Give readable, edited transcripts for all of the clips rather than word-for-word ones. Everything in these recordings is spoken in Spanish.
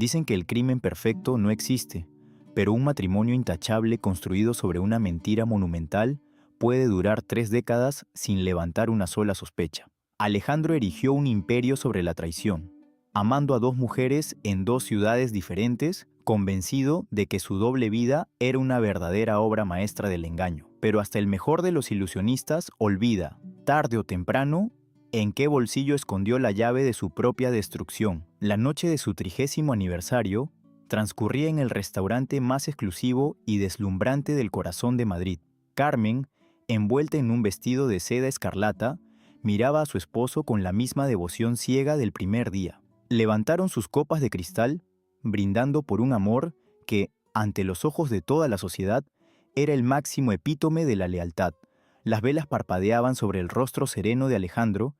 Dicen que el crimen perfecto no existe, pero un matrimonio intachable construido sobre una mentira monumental puede durar 3 décadas sin levantar una sola sospecha. Alejandro erigió un imperio sobre la traición, amando a 2 mujeres en 2 ciudades diferentes, convencido de que su doble vida era una verdadera obra maestra del engaño. Pero hasta el mejor de los ilusionistas olvida, tarde o temprano, en qué bolsillo escondió la llave de su propia destrucción. La noche de su 30º aniversario transcurría en el restaurante más exclusivo y deslumbrante del corazón de Madrid. Carmen, envuelta en un vestido de seda escarlata, miraba a su esposo con la misma devoción ciega del primer día. Levantaron sus copas de cristal, brindando por un amor que, ante los ojos de toda la sociedad, era el máximo epítome de la lealtad. Las velas parpadeaban sobre el rostro sereno de Alejandro,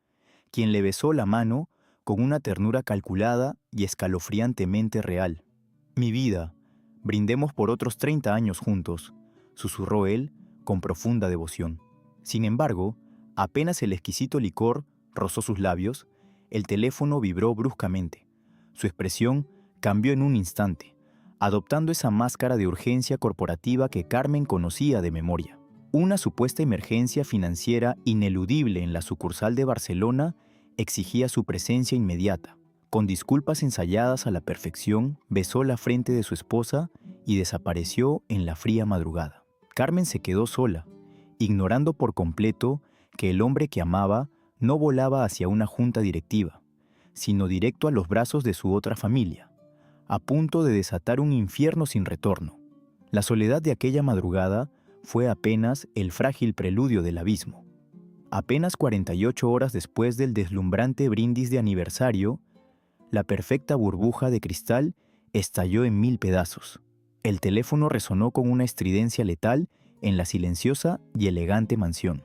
quien le besó la mano con una ternura calculada y escalofriantemente real. «Mi vida, brindemos por otros 30 años juntos», susurró él con profunda devoción. Sin embargo, apenas el exquisito licor rozó sus labios, el teléfono vibró bruscamente. Su expresión cambió en un instante, adoptando esa máscara de urgencia corporativa que Carmen conocía de memoria. Una supuesta emergencia financiera ineludible en la sucursal de Barcelona exigía su presencia inmediata. Con disculpas ensayadas a la perfección, besó la frente de su esposa y desapareció en la fría madrugada. Carmen se quedó sola, ignorando por completo que el hombre que amaba no volaba hacia una junta directiva, sino directo a los brazos de su otra familia, a punto de desatar un infierno sin retorno. La soledad de aquella madrugada fue apenas el frágil preludio del abismo. Apenas 48 horas después del deslumbrante brindis de aniversario, la perfecta burbuja de cristal estalló en 1000 pedazos. El teléfono resonó con una estridencia letal en la silenciosa y elegante mansión.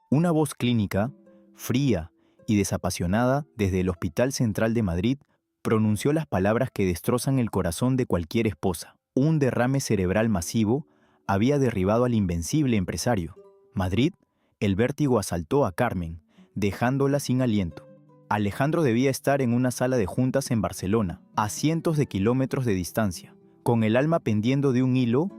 Una voz clínica, fría y desapasionada desde el Hospital Central de Madrid, pronunció las palabras que destrozan el corazón de cualquier esposa. Un derrame cerebral masivo había derribado al invencible empresario. Madrid, el vértigo asaltó a Carmen, dejándola sin aliento. Alejandro debía estar en una sala de juntas en Barcelona, a cientos de kilómetros de distancia. Con el alma pendiendo de un hilo,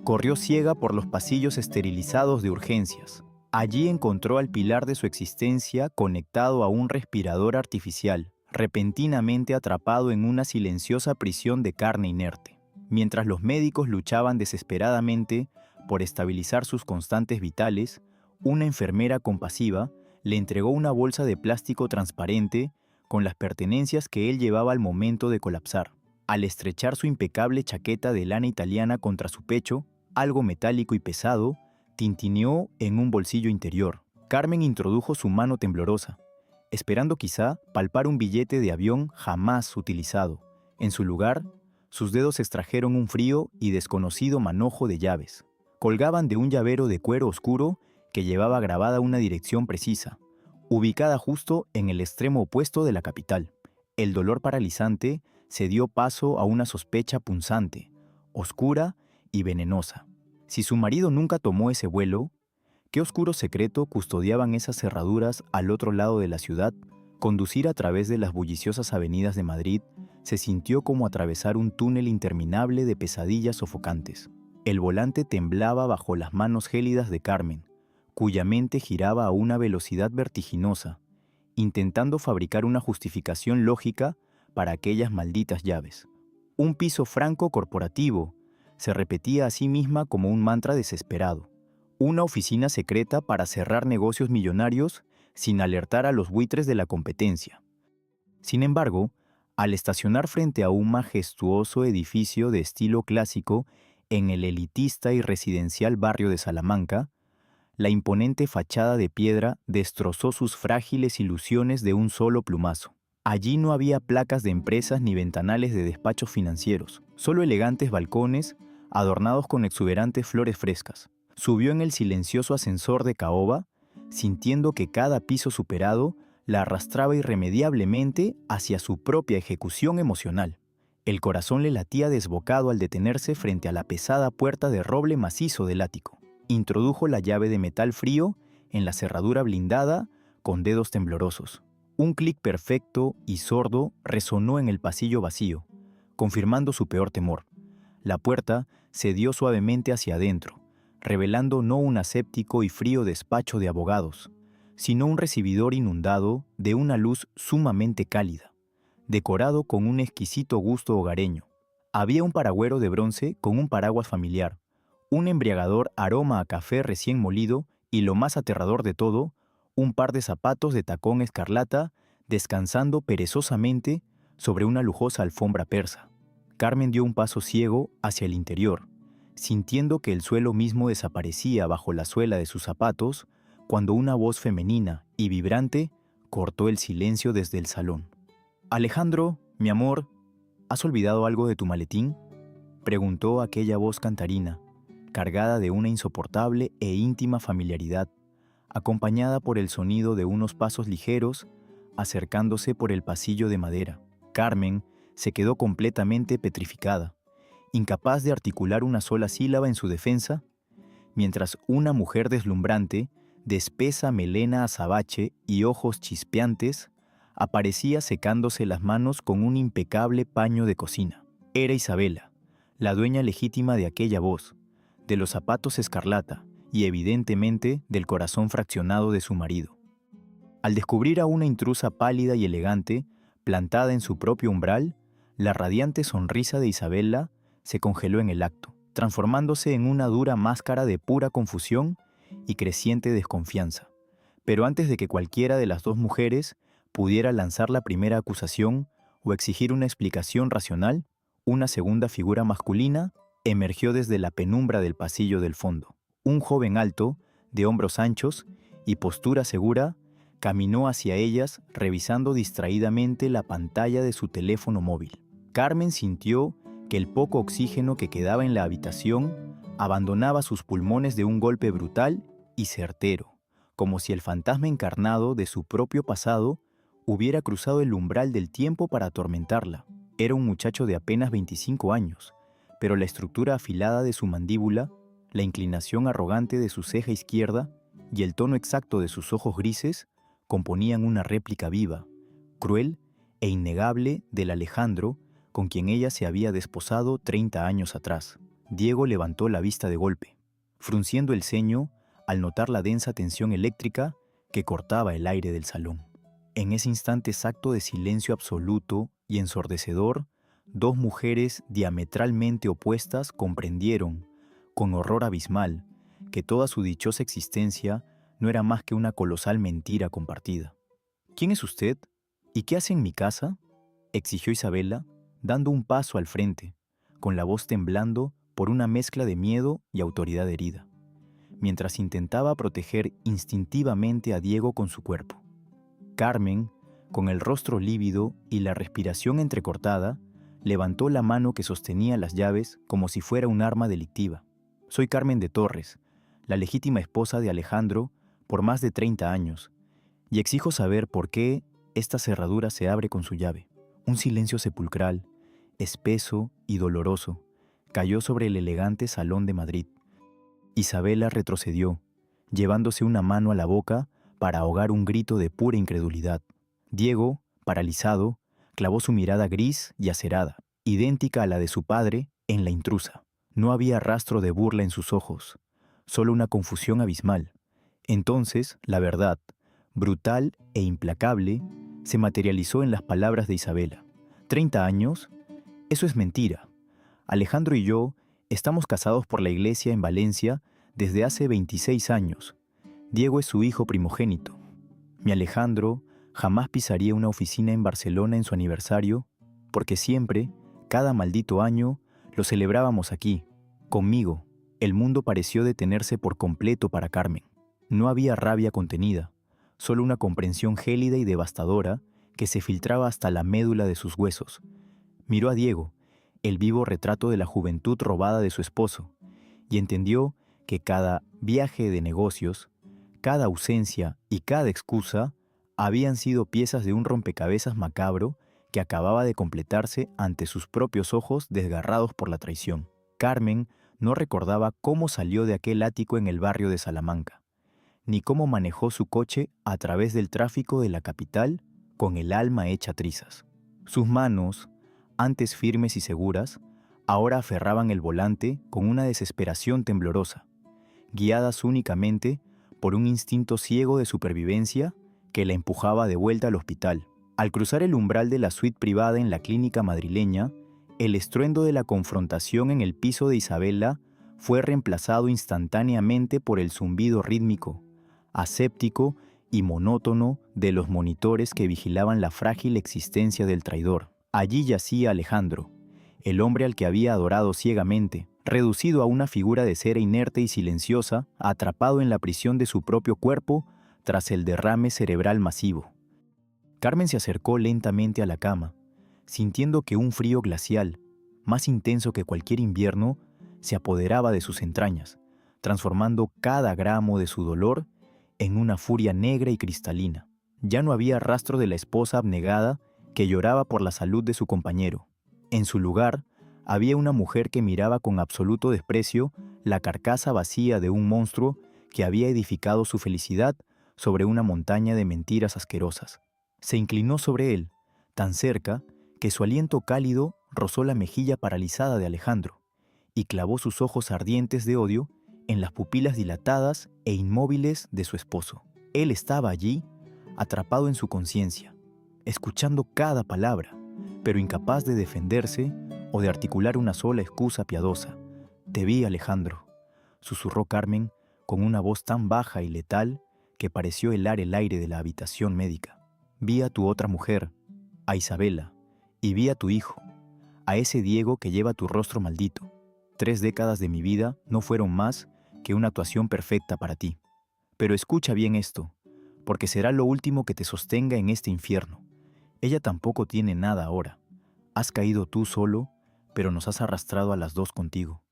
corrió ciega por los pasillos esterilizados de urgencias. Allí encontró al pilar de su existencia conectado a un respirador artificial, repentinamente atrapado en una silenciosa prisión de carne inerte. Mientras los médicos luchaban desesperadamente por estabilizar sus constantes vitales, una enfermera compasiva le entregó una bolsa de plástico transparente con las pertenencias que él llevaba al momento de colapsar. Al estrechar su impecable chaqueta de lana italiana contra su pecho, algo metálico y pesado tintineó en un bolsillo interior. Carmen introdujo su mano temblorosa, esperando quizá palpar un billete de avión jamás utilizado. En su lugar, sus dedos extrajeron un frío y desconocido manojo de llaves. Colgaban de un llavero de cuero oscuro que llevaba grabada una dirección precisa, ubicada justo en el extremo opuesto de la capital. El dolor paralizante se dio paso a una sospecha punzante, oscura y venenosa. Si su marido nunca tomó ese vuelo, ¿qué oscuro secreto custodiaban esas cerraduras al otro lado de la ciudad? Conducir a través de las bulliciosas avenidas de Madrid se sintió como atravesar un túnel interminable de pesadillas sofocantes. El volante temblaba bajo las manos gélidas de Carmen, cuya mente giraba a una velocidad vertiginosa, intentando fabricar una justificación lógica para aquellas malditas llaves. Un piso franco corporativo, se repetía a sí misma como un mantra desesperado. Una oficina secreta para cerrar negocios millonarios sin alertar a los buitres de la competencia. Sin embargo, al estacionar frente a un majestuoso edificio de estilo clásico en el elitista y residencial barrio de Salamanca, la imponente fachada de piedra destrozó sus frágiles ilusiones de un solo plumazo. Allí no había placas de empresas ni ventanales de despachos financieros, solo elegantes balcones adornados con exuberantes flores frescas. Subió en el silencioso ascensor de caoba, sintiendo que cada piso superado la arrastraba irremediablemente hacia su propia ejecución emocional. El corazón le latía desbocado al detenerse frente a la pesada puerta de roble macizo del ático. Introdujo la llave de metal frío en la cerradura blindada con dedos temblorosos. Un clic perfecto y sordo resonó en el pasillo vacío, confirmando su peor temor. La puerta cedió suavemente hacia adentro, revelando no un aséptico y frío despacho de abogados, sino un recibidor inundado de una luz sumamente cálida, decorado con un exquisito gusto hogareño. Había un paragüero de bronce con un paraguas familiar, un embriagador aroma a café recién molido y, lo más aterrador de todo, un par de zapatos de tacón escarlata descansando perezosamente sobre una lujosa alfombra persa. Carmen dio un paso ciego hacia el interior, sintiendo que el suelo mismo desaparecía bajo la suela de sus zapatos, cuando una voz femenina y vibrante cortó el silencio desde el salón. «Alejandro, mi amor, ¿has olvidado algo de tu maletín?», preguntó aquella voz cantarina, cargada de una insoportable e íntima familiaridad, acompañada por el sonido de unos pasos ligeros acercándose por el pasillo de madera. Carmen se quedó completamente petrificada, incapaz de articular una sola sílaba en su defensa, mientras una mujer deslumbrante, de espesa melena azabache y ojos chispeantes, aparecía secándose las manos con un impecable paño de cocina. Era Isabela, la dueña legítima de aquella voz, de los zapatos escarlata y evidentemente del corazón fraccionado de su marido. Al descubrir a una intrusa pálida y elegante, plantada en su propio umbral, la radiante sonrisa de Isabela se congeló en el acto, transformándose en una dura máscara de pura confusión y creciente desconfianza. Pero antes de que cualquiera de las dos mujeres pudiera lanzar la primera acusación o exigir una explicación racional, una segunda figura masculina emergió desde la penumbra del pasillo del fondo. Un joven alto, de hombros anchos y postura segura, caminó hacia ellas revisando distraídamente la pantalla de su teléfono móvil. Carmen sintió que el poco oxígeno que quedaba en la habitación abandonaba sus pulmones de un golpe brutal y certero, como si el fantasma encarnado de su propio pasado hubiera cruzado el umbral del tiempo para atormentarla. Era un muchacho de apenas 25 años, pero la estructura afilada de su mandíbula, la inclinación arrogante de su ceja izquierda y el tono exacto de sus ojos grises componían una réplica viva, cruel e innegable del Alejandro con quien ella se había desposado 30 años atrás. Diego levantó la vista de golpe, frunciendo el ceño al notar la densa tensión eléctrica que cortaba el aire del salón. En ese instante exacto de silencio absoluto y ensordecedor, dos mujeres diametralmente opuestas comprendieron, con horror abismal, que toda su dichosa existencia no era más que una colosal mentira compartida. «¿Quién es usted? ¿Y qué hace en mi casa?», exigió Isabela, dando un paso al frente, con la voz temblando por una mezcla de miedo y autoridad herida, mientras intentaba proteger instintivamente a Diego con su cuerpo. Carmen, con el rostro lívido y la respiración entrecortada, levantó la mano que sostenía las llaves como si fuera un arma delictiva. «Soy Carmen de Torres, la legítima esposa de Alejandro por más de 30 años, y exijo saber por qué esta cerradura se abre con su llave». Un silencio sepulcral, espeso y doloroso, cayó sobre el elegante salón de Madrid. Isabela retrocedió, llevándose una mano a la boca para ahogar un grito de pura incredulidad. Diego, paralizado, clavó su mirada gris y acerada, idéntica a la de su padre, en la intrusa. No había rastro de burla en sus ojos, solo una confusión abismal. Entonces, la verdad, brutal e implacable, se materializó en las palabras de Isabela. «¿30 años? Eso es mentira. Alejandro y yo estamos casados por la iglesia en Valencia desde hace 26 años. Diego es su hijo primogénito. Mi Alejandro jamás pisaría una oficina en Barcelona en su aniversario, porque siempre, cada maldito año, lo celebrábamos aquí, conmigo». El mundo pareció detenerse por completo para Carmen. No había rabia contenida, solo una comprensión gélida y devastadora que se filtraba hasta la médula de sus huesos. Miró a Diego, el vivo retrato de la juventud robada de su esposo, y entendió que cada viaje de negocios, cada ausencia y cada excusa habían sido piezas de un rompecabezas macabro que acababa de completarse ante sus propios ojos desgarrados por la traición. Carmen no recordaba cómo salió de aquel ático en el barrio de Salamanca, ni cómo manejó su coche a través del tráfico de la capital con el alma hecha trizas. Sus manos, antes firmes y seguras, ahora aferraban el volante con una desesperación temblorosa, guiadas únicamente por un instinto ciego de supervivencia que la empujaba de vuelta al hospital. Al cruzar el umbral de la suite privada en la clínica madrileña, el estruendo de la confrontación en el piso de Isabela fue reemplazado instantáneamente por el zumbido rítmico, aséptico y monótono de los monitores que vigilaban la frágil existencia del traidor. Allí yacía Alejandro, el hombre al que había adorado ciegamente, reducido a una figura de cera inerte y silenciosa, atrapado en la prisión de su propio cuerpo tras el derrame cerebral masivo. Carmen se acercó lentamente a la cama, sintiendo que un frío glacial, más intenso que cualquier invierno, se apoderaba de sus entrañas, transformando cada gramo de su dolor en una furia negra y cristalina. Ya no había rastro de la esposa abnegada que lloraba por la salud de su compañero. En su lugar, había una mujer que miraba con absoluto desprecio la carcasa vacía de un monstruo que había edificado su felicidad sobre una montaña de mentiras asquerosas. Se inclinó sobre él, tan cerca que su aliento cálido rozó la mejilla paralizada de Alejandro y clavó sus ojos ardientes de odio en las pupilas dilatadas e inmóviles de su esposo. Él estaba allí, atrapado en su conciencia, escuchando cada palabra, pero incapaz de defenderse o de articular una sola excusa piadosa. «Te vi, Alejandro», susurró Carmen con una voz tan baja y letal que pareció helar el aire de la habitación médica. «Vi a tu otra mujer, a Isabela, y vi a tu hijo, a ese Diego que lleva tu rostro maldito. 3 décadas de mi vida no fueron más que una actuación perfecta para ti. Pero escucha bien esto, porque será lo último que te sostenga en este infierno. Ella tampoco tiene nada ahora. Has caído tú solo, pero nos has arrastrado a las dos contigo.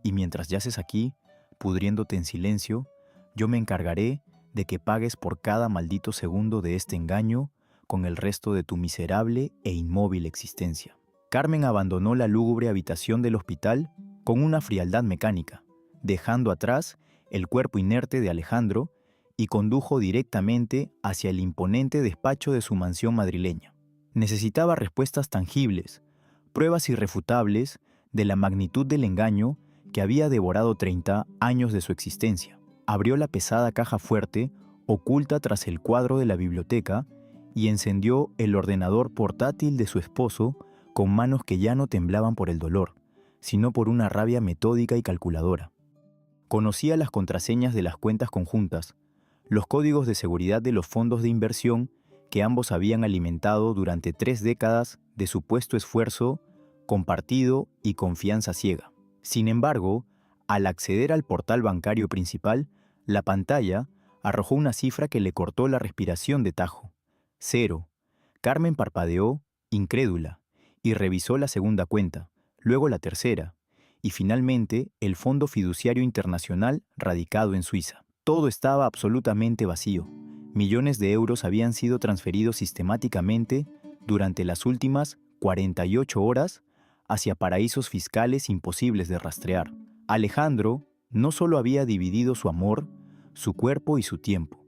Y mientras yaces aquí, pudriéndote en silencio, yo me encargaré de que pagues por cada maldito segundo de este engaño con el resto de tu miserable e inmóvil existencia». Carmen abandonó la lúgubre habitación del hospital con una frialdad mecánica, dejando atrás el cuerpo inerte de Alejandro y condujo directamente hacia el imponente despacho de su mansión madrileña. Necesitaba respuestas tangibles, pruebas irrefutables de la magnitud del engaño que había devorado 30 años de su existencia. Abrió la pesada caja fuerte, oculta tras el cuadro de la biblioteca, y encendió el ordenador portátil de su esposo con manos que ya no temblaban por el dolor, sino por una rabia metódica y calculadora. Conocía las contraseñas de las cuentas conjuntas, los códigos de seguridad de los fondos de inversión que ambos habían alimentado durante 3 décadas de supuesto esfuerzo compartido y confianza ciega. Sin embargo, al acceder al portal bancario principal, la pantalla arrojó una cifra que le cortó la respiración de tajo. 0. Carmen parpadeó, incrédula, y revisó la segunda cuenta, luego la tercera, y finalmente el Fondo Fiduciario Internacional radicado en Suiza. Todo estaba absolutamente vacío. Millones de euros habían sido transferidos sistemáticamente durante las últimas 48 horas hacia paraísos fiscales imposibles de rastrear. Alejandro no solo había dividido su amor, su cuerpo y su tiempo,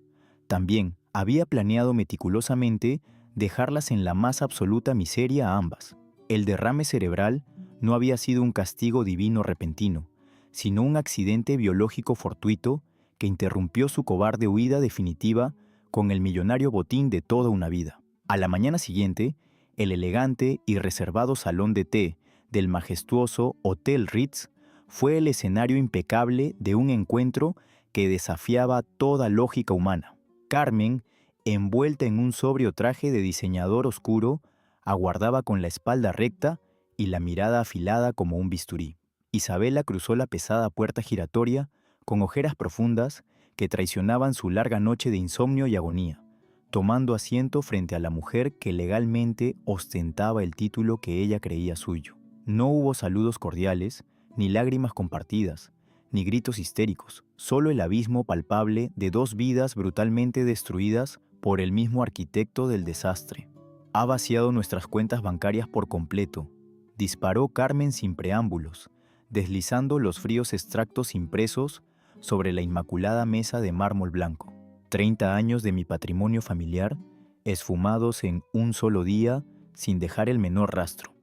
también había planeado meticulosamente dejarlas en la más absoluta miseria a ambas. El derrame cerebral no había sido un castigo divino repentino, sino un accidente biológico fortuito que interrumpió su cobarde huida definitiva con el millonario botín de toda una vida. A la mañana siguiente, el elegante y reservado salón de té del majestuoso Hotel Ritz fue el escenario impecable de un encuentro que desafiaba toda lógica humana. Carmen, envuelta en un sobrio traje de diseñador oscuro, aguardaba con la espalda recta y la mirada afilada como un bisturí. Isabela cruzó la pesada puerta giratoria con ojeras profundas que traicionaban su larga noche de insomnio y agonía, tomando asiento frente a la mujer que legalmente ostentaba el título que ella creía suyo. No hubo saludos cordiales, ni lágrimas compartidas, ni gritos histéricos, solo el abismo palpable de 2 vidas brutalmente destruidas por el mismo arquitecto del desastre. «Ha vaciado nuestras cuentas bancarias por completo», disparó Carmen sin preámbulos, deslizando los fríos extractos impresos sobre la inmaculada mesa de mármol blanco. 30 años de mi patrimonio familiar, esfumados en un solo día sin dejar el menor rastro.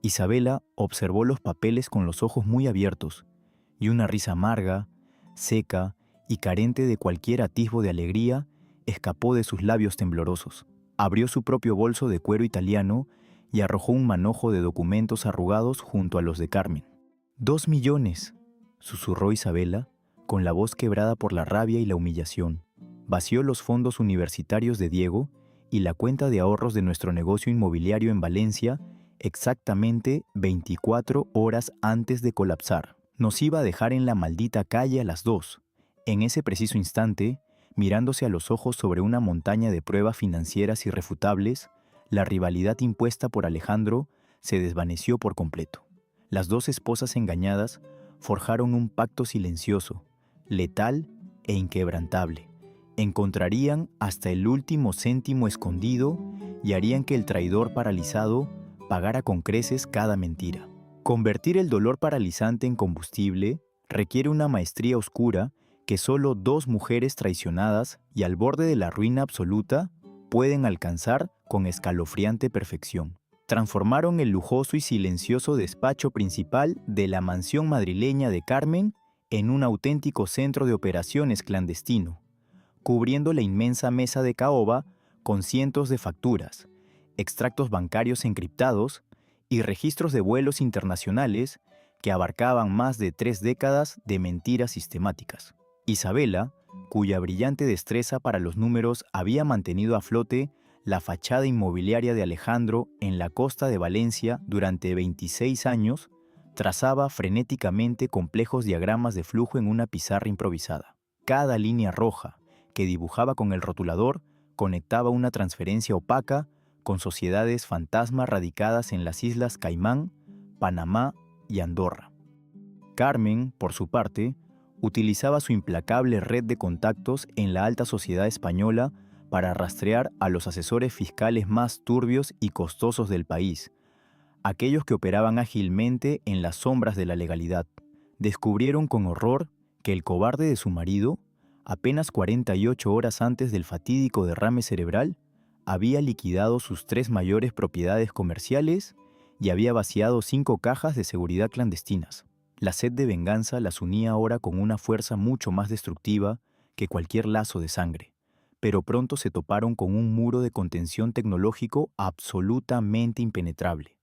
Isabela observó los papeles con los ojos muy abiertos, y una risa amarga, seca y carente de cualquier atisbo de alegría escapó de sus labios temblorosos. Abrió su propio bolso de cuero italiano y arrojó un manojo de documentos arrugados junto a los de Carmen. «¡2 millones!», susurró Isabela, con la voz quebrada por la rabia y la humillación. Vació los fondos universitarios de Diego y la cuenta de ahorros de nuestro negocio inmobiliario en Valencia exactamente 24 horas antes de colapsar. Nos iba a dejar en la maldita calle a las 2. En ese preciso instante, mirándose a los ojos sobre una montaña de pruebas financieras irrefutables, la rivalidad impuesta por Alejandro se desvaneció por completo. Las dos esposas engañadas forjaron un pacto silencioso, letal e inquebrantable. Encontrarían hasta el último céntimo escondido y harían que el traidor paralizado pagara con creces cada mentira. Convertir el dolor paralizante en combustible requiere una maestría oscura que solo 2 mujeres traicionadas y al borde de la ruina absoluta pueden alcanzar con escalofriante perfección. Transformaron el lujoso y silencioso despacho principal de la mansión madrileña de Carmen en un auténtico centro de operaciones clandestino, cubriendo la inmensa mesa de caoba con cientos de facturas, extractos bancarios encriptados y registros de vuelos internacionales que abarcaban más de 3 décadas de mentiras sistemáticas. Isabela, cuya brillante destreza para los números había mantenido a flote la fachada inmobiliaria de Alejandro en la costa de Valencia durante 26 años, trazaba frenéticamente complejos diagramas de flujo en una pizarra improvisada. Cada línea roja que dibujaba con el rotulador conectaba una transferencia opaca con sociedades fantasma radicadas en las islas Caimán, Panamá y Andorra. Carmen, por su parte, utilizaba su implacable red de contactos en la alta sociedad española para rastrear a los asesores fiscales más turbios y costosos del país, aquellos que operaban ágilmente en las sombras de la legalidad. Descubrieron con horror que el cobarde de su marido, apenas 48 horas antes del fatídico derrame cerebral, había liquidado sus 3 mayores propiedades comerciales y había vaciado 5 cajas de seguridad clandestinas. La sed de venganza las unía ahora con una fuerza mucho más destructiva que cualquier lazo de sangre, pero pronto se toparon con un muro de contención tecnológico absolutamente impenetrable: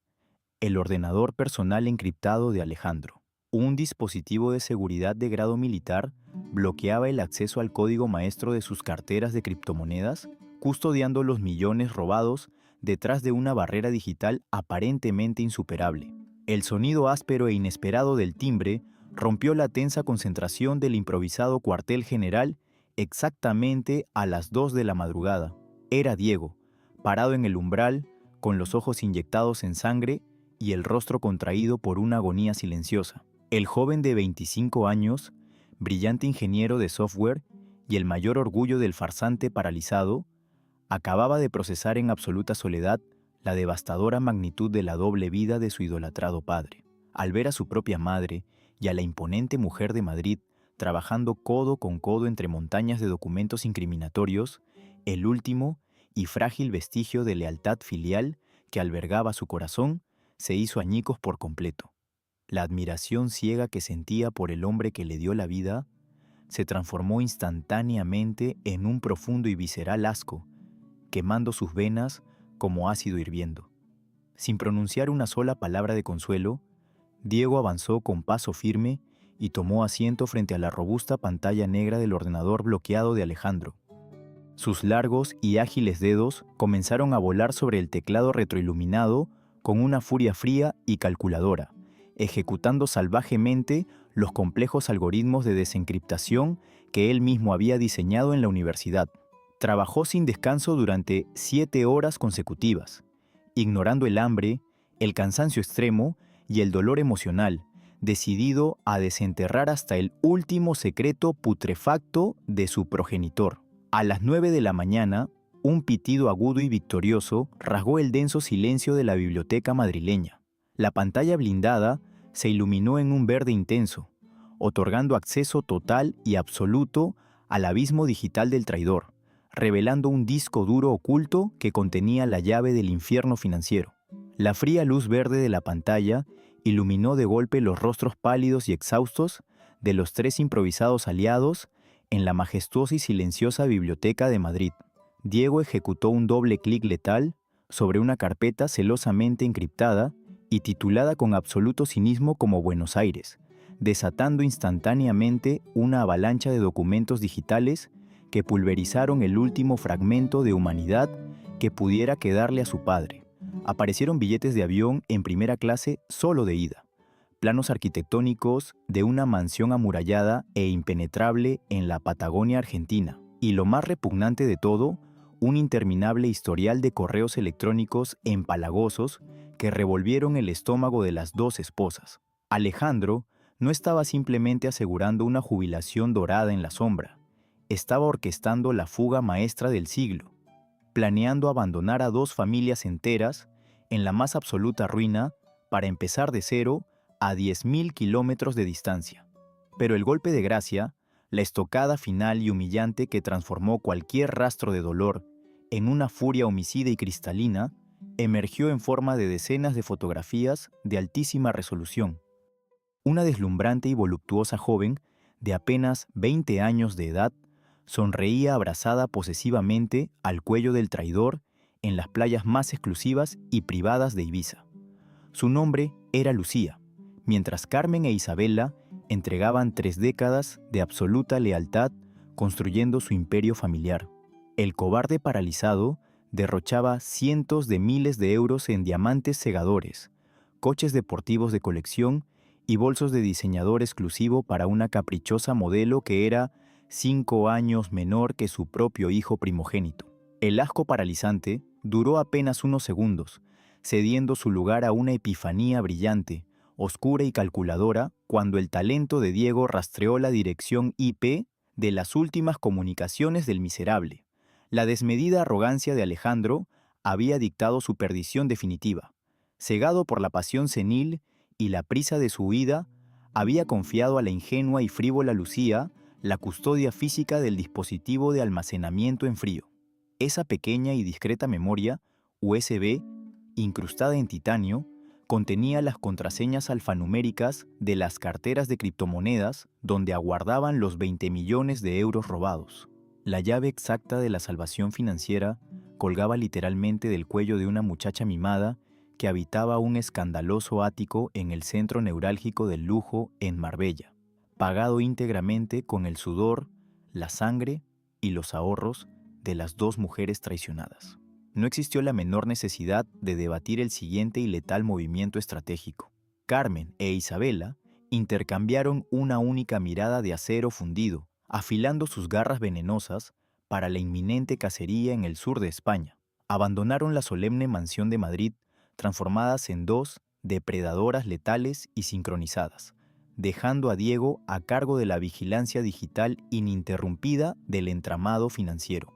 el ordenador personal encriptado de Alejandro. Un dispositivo de seguridad de grado militar bloqueaba el acceso al código maestro de sus carteras de criptomonedas, custodiando los millones robados detrás de una barrera digital aparentemente insuperable. El sonido áspero e inesperado del timbre rompió la tensa concentración del improvisado cuartel general exactamente a las 2 de la madrugada. Era Diego, parado en el umbral, con los ojos inyectados en sangre y el rostro contraído por una agonía silenciosa. El joven de 25 años, brillante ingeniero de software y el mayor orgullo del farsante paralizado, acababa de procesar en absoluta soledad la devastadora magnitud de la doble vida de su idolatrado padre. Al ver a su propia madre y a la imponente mujer de Madrid trabajando codo con codo entre montañas de documentos incriminatorios, el último y frágil vestigio de lealtad filial que albergaba su corazón se hizo añicos por completo. La admiración ciega que sentía por el hombre que le dio la vida se transformó instantáneamente en un profundo y visceral asco, quemando sus venas como ácido hirviendo. Sin pronunciar una sola palabra de consuelo, Diego avanzó con paso firme y tomó asiento frente a la robusta pantalla negra del ordenador bloqueado de Alejandro. Sus largos y ágiles dedos comenzaron a volar sobre el teclado retroiluminado con una furia fría y calculadora, ejecutando salvajemente los complejos algoritmos de desencriptación que él mismo había diseñado en la universidad. Trabajó sin descanso durante 7 horas consecutivas, ignorando el hambre, el cansancio extremo y el dolor emocional, decidido a desenterrar hasta el último secreto putrefacto de su progenitor. A las 9 de la mañana, un pitido agudo y victorioso rasgó el denso silencio de la biblioteca madrileña. La pantalla blindada se iluminó en un verde intenso, otorgando acceso total y absoluto al abismo digital del traidor, revelando un disco duro oculto que contenía la llave del infierno financiero. La fría luz verde de la pantalla iluminó de golpe los rostros pálidos y exhaustos de los tres improvisados aliados en la majestuosa y silenciosa biblioteca de Madrid. Diego ejecutó un doble clic letal sobre una carpeta celosamente encriptada y titulada con absoluto cinismo como Buenos Aires, desatando instantáneamente una avalancha de documentos digitales que pulverizaron el último fragmento de humanidad que pudiera quedarle a su padre. Aparecieron billetes de avión en primera clase solo de ida, planos arquitectónicos de una mansión amurallada e impenetrable en la Patagonia argentina, y lo más repugnante de todo, un interminable historial de correos electrónicos empalagosos que revolvieron el estómago de las dos esposas. Alejandro no estaba simplemente asegurando una jubilación dorada en la sombra, estaba orquestando la fuga maestra del siglo, planeando abandonar a dos familias enteras en la más absoluta ruina para empezar de cero a 10.000 kilómetros de distancia. Pero el golpe de gracia, la estocada final y humillante que transformó cualquier rastro de dolor en una furia homicida y cristalina, emergió en forma de decenas de fotografías de altísima resolución. Una deslumbrante y voluptuosa joven de apenas 20 años de edad sonreía abrazada posesivamente al cuello del traidor en las playas más exclusivas y privadas de Ibiza. Su nombre era Lucía, mientras Carmen e Isabela entregaban 3 décadas de absoluta lealtad construyendo su imperio familiar. El cobarde paralizado derrochaba cientos de miles de euros en diamantes segadores, coches deportivos de colección y bolsos de diseñador exclusivo para una caprichosa modelo que era 5 años menor que su propio hijo primogénito. El asco paralizante duró apenas unos segundos, cediendo su lugar a una epifanía brillante, oscura y calculadora, cuando el talento de Diego rastreó la dirección IP de las últimas comunicaciones del miserable. La desmedida arrogancia de Alejandro había dictado su perdición definitiva. Cegado por la pasión senil y la prisa de su huida, había confiado a la ingenua y frívola Lucía la custodia física del dispositivo de almacenamiento en frío. Esa pequeña y discreta memoria, USB, incrustada en titanio, contenía las contraseñas alfanuméricas de las carteras de criptomonedas donde aguardaban los 20 millones de euros robados. La llave exacta de la salvación financiera colgaba literalmente del cuello de una muchacha mimada que habitaba un escandaloso ático en el centro neurálgico del lujo en Marbella, pagado íntegramente con el sudor, la sangre y los ahorros de las dos mujeres traicionadas. No existió la menor necesidad de debatir el siguiente y letal movimiento estratégico. Carmen e Isabela intercambiaron una única mirada de acero fundido, afilando sus garras venenosas para la inminente cacería en el sur de España. Abandonaron la solemne mansión de Madrid, transformadas en dos depredadoras letales y sincronizadas, dejando a Diego a cargo de la vigilancia digital ininterrumpida del entramado financiero.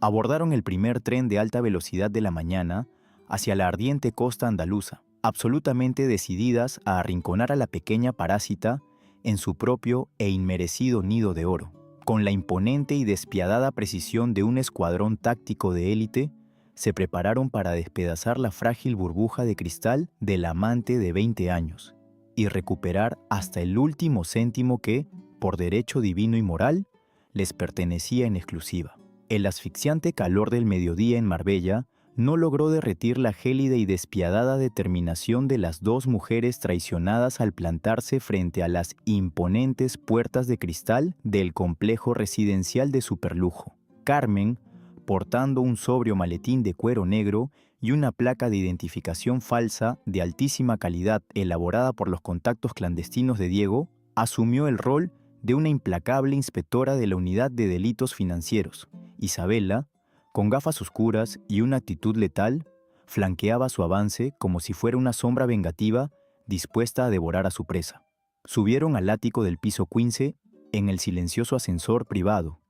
Abordaron el primer tren de alta velocidad de la mañana hacia la ardiente costa andaluza, absolutamente decididas a arrinconar a la pequeña parásita en su propio e inmerecido nido de oro. Con la imponente y despiadada precisión de un escuadrón táctico de élite, se prepararon para despedazar la frágil burbuja de cristal del amante de 20 años y recuperar hasta el último céntimo que, por derecho divino y moral, les pertenecía en exclusiva. El asfixiante calor del mediodía en Marbella no logró derretir la gélida y despiadada determinación de las dos mujeres traicionadas al plantarse frente a las imponentes puertas de cristal del complejo residencial de superlujo. Carmen, portando un sobrio maletín de cuero negro y una placa de identificación falsa de altísima calidad elaborada por los contactos clandestinos de Diego, asumió el rol de una implacable inspectora de la unidad de delitos financieros. Isabela, con gafas oscuras y una actitud letal, flanqueaba su avance como si fuera una sombra vengativa dispuesta a devorar a su presa. Subieron al ático del piso 15 en el silencioso ascensor privado,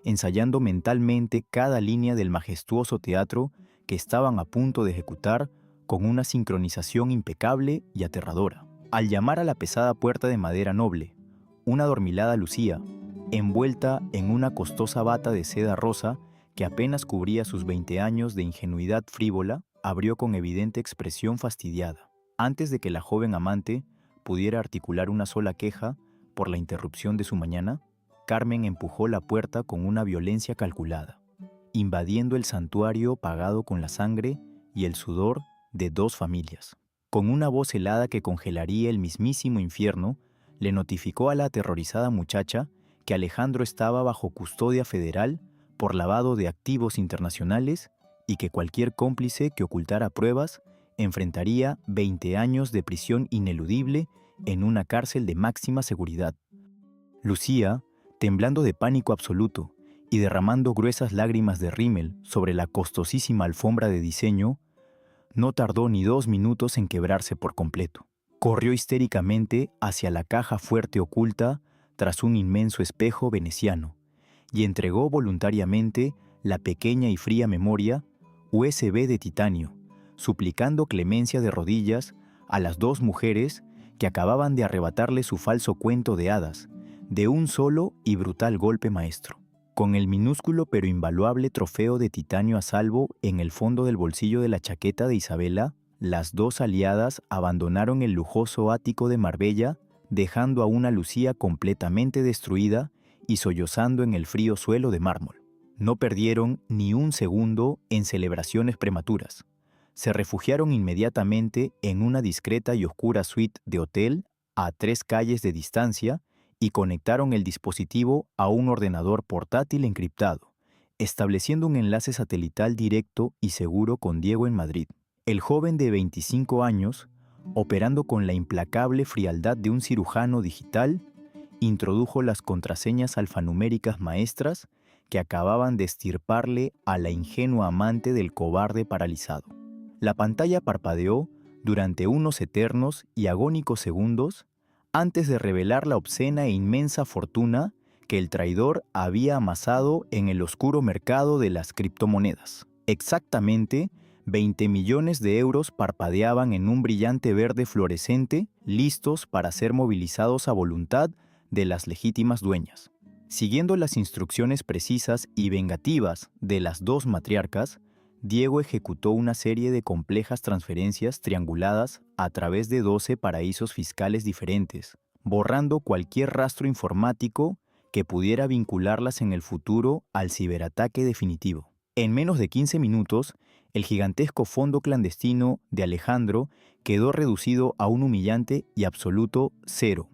ensayando mentalmente cada línea del majestuoso teatro que estaban a punto de ejecutar con una sincronización impecable y aterradora. Al llamar a la pesada puerta de madera noble, una adormilada Lucía, envuelta en una costosa bata de seda rosa que apenas cubría sus 20 años de ingenuidad frívola, abrió con evidente expresión fastidiada. Antes de que la joven amante pudiera articular una sola queja por la interrupción de su mañana, Carmen empujó la puerta con una violencia calculada, invadiendo el santuario pagado con la sangre y el sudor de dos familias. Con una voz helada que congelaría el mismísimo infierno, le notificó a la aterrorizada muchacha que Alejandro estaba bajo custodia federal por lavado de activos internacionales y que cualquier cómplice que ocultara pruebas enfrentaría 20 años de prisión ineludible en una cárcel de máxima seguridad. Lucía, temblando de pánico absoluto y derramando gruesas lágrimas de rímel sobre la costosísima alfombra de diseño, no tardó ni 2 minutos en quebrarse por completo. Corrió histéricamente hacia la caja fuerte oculta tras un inmenso espejo veneciano y entregó voluntariamente la pequeña y fría memoria USB de titanio, suplicando clemencia de rodillas a las dos mujeres que acababan de arrebatarle su falso cuento de hadas, de un solo y brutal golpe maestro. Con el minúsculo pero invaluable trofeo de titanio a salvo en el fondo del bolsillo de la chaqueta de Isabela, las dos aliadas abandonaron el lujoso ático de Marbella, dejando a una Lucía completamente destruida y sollozando en el frío suelo de mármol. No perdieron ni un segundo en celebraciones prematuras. Se refugiaron inmediatamente en una discreta y oscura suite de hotel a 3 calles de distancia y conectaron el dispositivo a un ordenador portátil encriptado, estableciendo un enlace satelital directo y seguro con Diego en Madrid. El joven de 25 años, operando con la implacable frialdad de un cirujano digital, introdujo las contraseñas alfanuméricas maestras que acababan de extirparle a la ingenua amante del cobarde paralizado. La pantalla parpadeó durante unos eternos y agónicos segundos antes de revelar la obscena e inmensa fortuna que el traidor había amasado en el oscuro mercado de las criptomonedas. Exactamente 20 millones de euros parpadeaban en un brillante verde fluorescente, listos para ser movilizados a voluntad de las legítimas dueñas. Siguiendo las instrucciones precisas y vengativas de las dos matriarcas, Diego ejecutó una serie de complejas transferencias trianguladas a través de 12 paraísos fiscales diferentes, borrando cualquier rastro informático que pudiera vincularlas en el futuro al ciberataque definitivo. En menos de 15 minutos, el gigantesco fondo clandestino de Alejandro quedó reducido a un humillante y absoluto cero.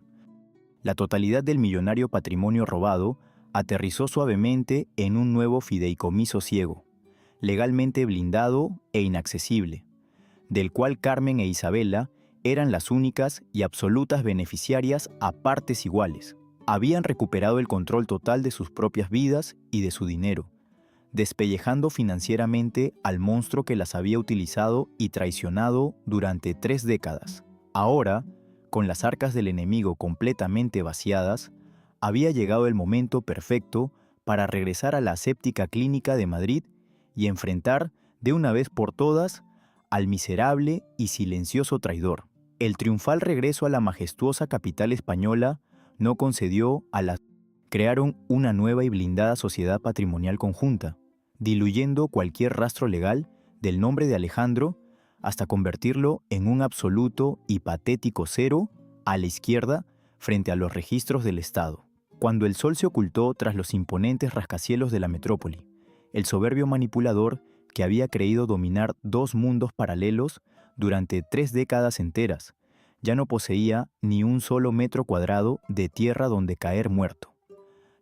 La totalidad del millonario patrimonio robado aterrizó suavemente en un nuevo fideicomiso ciego, legalmente blindado e inaccesible, del cual Carmen e Isabela eran las únicas y absolutas beneficiarias a partes iguales. Habían recuperado el control total de sus propias vidas y de su dinero, despellejando financieramente al monstruo que las había utilizado y traicionado durante 3 décadas. Ahora, con las arcas del enemigo completamente vaciadas, había llegado el momento perfecto para regresar a la aséptica clínica de Madrid y enfrentar de una vez por todas al miserable y silencioso traidor. El triunfal regreso a la majestuosa capital española no concedió a las... Crearon una nueva y blindada sociedad patrimonial conjunta, diluyendo cualquier rastro legal del nombre de Alejandro hasta convertirlo en un absoluto y patético cero a la izquierda frente a los registros del Estado. Cuando el sol se ocultó tras los imponentes rascacielos de la metrópoli, el soberbio manipulador que había creído dominar 2 mundos paralelos durante 3 décadas enteras, ya no poseía ni un solo metro cuadrado de tierra donde caer muerto.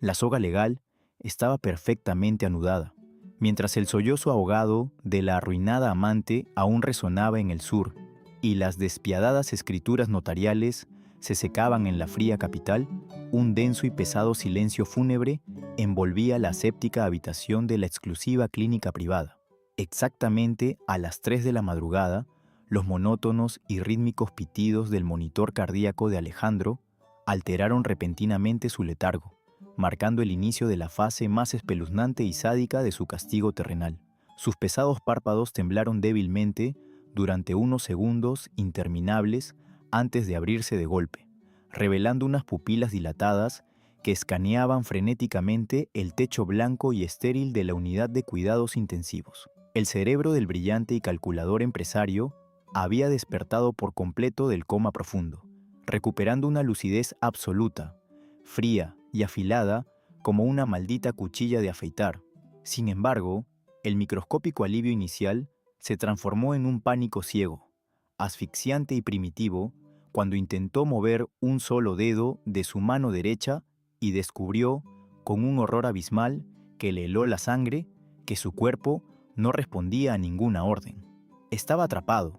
La soga legal estaba perfectamente anudada, mientras el sollozo ahogado de la arruinada amante aún resonaba en el sur y las despiadadas escrituras notariales se secaban en la fría capital, un denso y pesado silencio fúnebre envolvía la aséptica habitación de la exclusiva clínica privada. Exactamente a las 3 de la madrugada, los monótonos y rítmicos pitidos del monitor cardíaco de Alejandro alteraron repentinamente su letargo, marcando el inicio de la fase más espeluznante y sádica de su castigo terrenal. Sus pesados párpados temblaron débilmente durante unos segundos interminables antes de abrirse de golpe, revelando unas pupilas dilatadas que escaneaban frenéticamente el techo blanco y estéril de la unidad de cuidados intensivos. El cerebro del brillante y calculador empresario había despertado por completo del coma profundo, recuperando una lucidez absoluta, fría y afilada como una maldita cuchilla de afeitar. Sin embargo, el microscópico alivio inicial se transformó en un pánico ciego, asfixiante y primitivo, cuando intentó mover un solo dedo de su mano derecha y descubrió, con un horror abismal que le heló la sangre, que su cuerpo no respondía a ninguna orden. Estaba atrapado,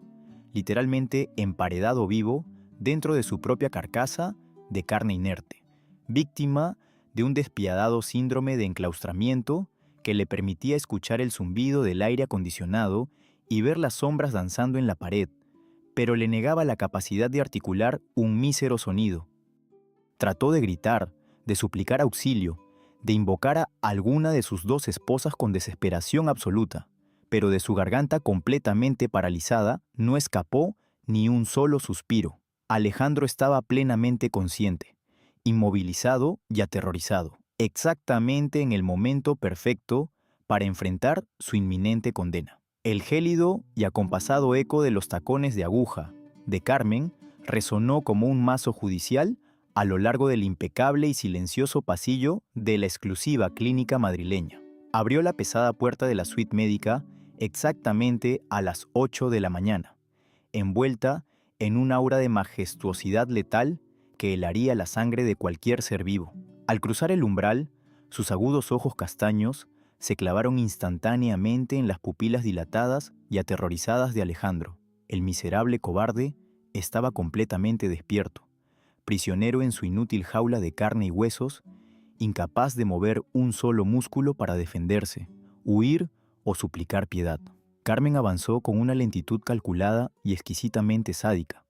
literalmente emparedado vivo, dentro de su propia carcasa de carne inerte, víctima de un despiadado síndrome de enclaustramiento que le permitía escuchar el zumbido del aire acondicionado y ver las sombras danzando en la pared, pero le negaba la capacidad de articular un mísero sonido. Trató de gritar, de suplicar auxilio, de invocar a alguna de sus dos esposas con desesperación absoluta, pero de su garganta completamente paralizada no escapó ni un solo suspiro. Alejandro estaba plenamente consciente, inmovilizado y aterrorizado, exactamente en el momento perfecto para enfrentar su inminente condena. El gélido y acompasado eco de los tacones de aguja de Carmen resonó como un mazo judicial a lo largo del impecable y silencioso pasillo de la exclusiva clínica madrileña. Abrió la pesada puerta de la suite médica exactamente a las 8 de la mañana, envuelta en un aura de majestuosidad letal que helaría la sangre de cualquier ser vivo. Al cruzar el umbral, sus agudos ojos castaños se clavaron instantáneamente en las pupilas dilatadas y aterrorizadas de Alejandro. El miserable cobarde estaba completamente despierto, prisionero en su inútil jaula de carne y huesos, incapaz de mover un solo músculo para defenderse, huir o suplicar piedad. Carmen avanzó con una lentitud calculada y exquisitamente sádica,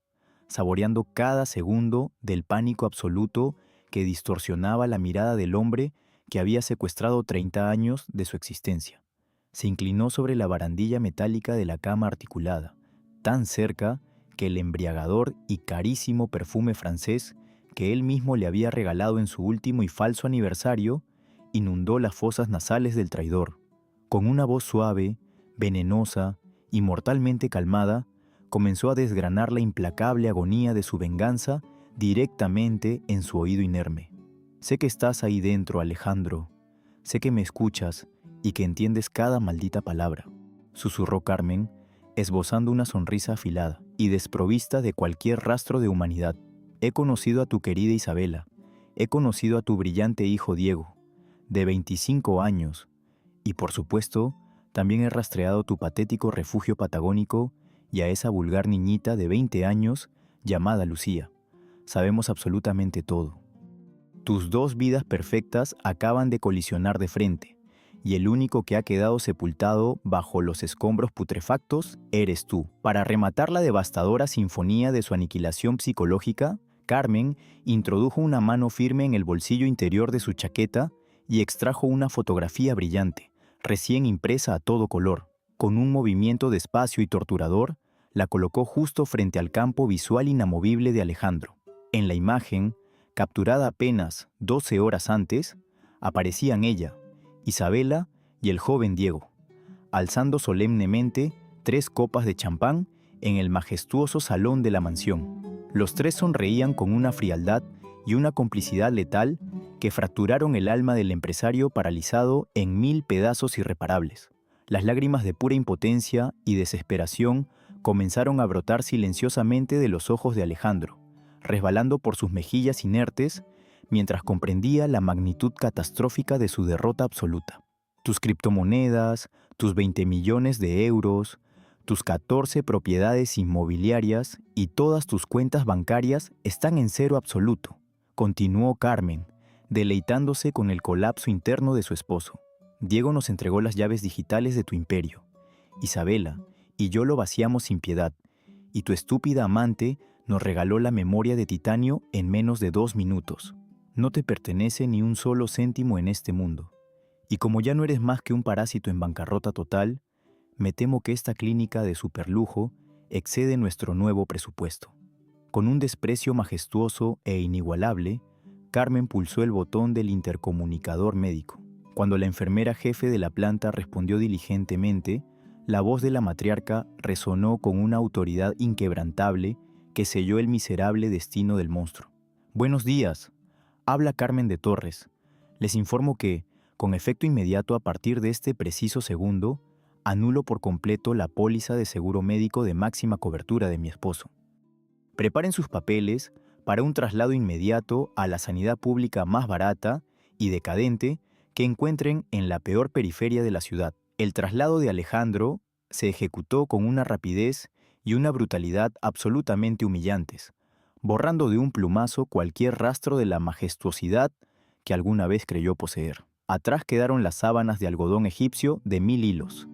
saboreando cada segundo del pánico absoluto que distorsionaba la mirada del hombre que había secuestrado 30 años de su existencia. Se inclinó sobre la barandilla metálica de la cama articulada, tan cerca que el embriagador y carísimo perfume francés que él mismo le había regalado en su último y falso aniversario inundó las fosas nasales del traidor. Con una voz suave, venenosa y mortalmente calmada, comenzó a desgranar la implacable agonía de su venganza directamente en su oído inerme. Sé que estás ahí dentro, Alejandro. Sé que me escuchas y que entiendes cada maldita palabra, susurró Carmen, esbozando una sonrisa afilada y desprovista de cualquier rastro de humanidad. He conocido a tu querida Isabela, he conocido a tu brillante hijo Diego, de 25 años, y por supuesto, también he rastreado tu patético refugio patagónico y a esa vulgar niñita de 20 años llamada Lucía. Sabemos absolutamente todo. Tus dos vidas perfectas acaban de colisionar de frente, y el único que ha quedado sepultado bajo los escombros putrefactos eres tú. Para rematar la devastadora sinfonía de su aniquilación psicológica, Carmen introdujo una mano firme en el bolsillo interior de su chaqueta y extrajo una fotografía brillante, recién impresa a todo color. Con un movimiento despacio y torturador, la colocó justo frente al campo visual inamovible de Alejandro. En la imagen, capturada apenas 12 horas antes, aparecían ella, Isabela y el joven Diego, alzando solemnemente 3 copas de champán en el majestuoso salón de la mansión. Los tres sonreían con una frialdad y una complicidad letal que fracturaron el alma del empresario paralizado en 1000 pedazos irreparables. Las lágrimas de pura impotencia y desesperación comenzaron a brotar silenciosamente de los ojos de Alejandro, resbalando por sus mejillas inertes mientras comprendía la magnitud catastrófica de su derrota absoluta. Tus criptomonedas, tus 20 millones de euros, tus 14 propiedades inmobiliarias y todas tus cuentas bancarias están en cero absoluto, continuó Carmen, deleitándose con el colapso interno de su esposo. Diego nos entregó las llaves digitales de tu imperio. Isabela y yo lo vaciamos sin piedad, y tu estúpida amante nos regaló la memoria de titanio en menos de 2 minutos. No te pertenece ni un solo céntimo en este mundo. Y como ya no eres más que un parásito en bancarrota total, me temo que esta clínica de superlujo excede nuestro nuevo presupuesto. Con un desprecio majestuoso e inigualable, Carmen pulsó el botón del intercomunicador médico. Cuando la enfermera jefe de la planta respondió diligentemente, La voz de la matriarca resonó con una autoridad inquebrantable que selló el miserable destino del monstruo. «Buenos días», habla Carmen de Torres. «Les informo que, con efecto inmediato a partir de este preciso segundo, anulo por completo la póliza de seguro médico de máxima cobertura de mi esposo. Preparen sus papeles para un traslado inmediato a la sanidad pública más barata y decadente que encuentren en la peor periferia de la ciudad». El traslado de Alejandro se ejecutó con una rapidez y una brutalidad absolutamente humillantes, borrando de un plumazo cualquier rastro de la majestuosidad que alguna vez creyó poseer. Atrás quedaron las sábanas de algodón egipcio de 1000 hilos,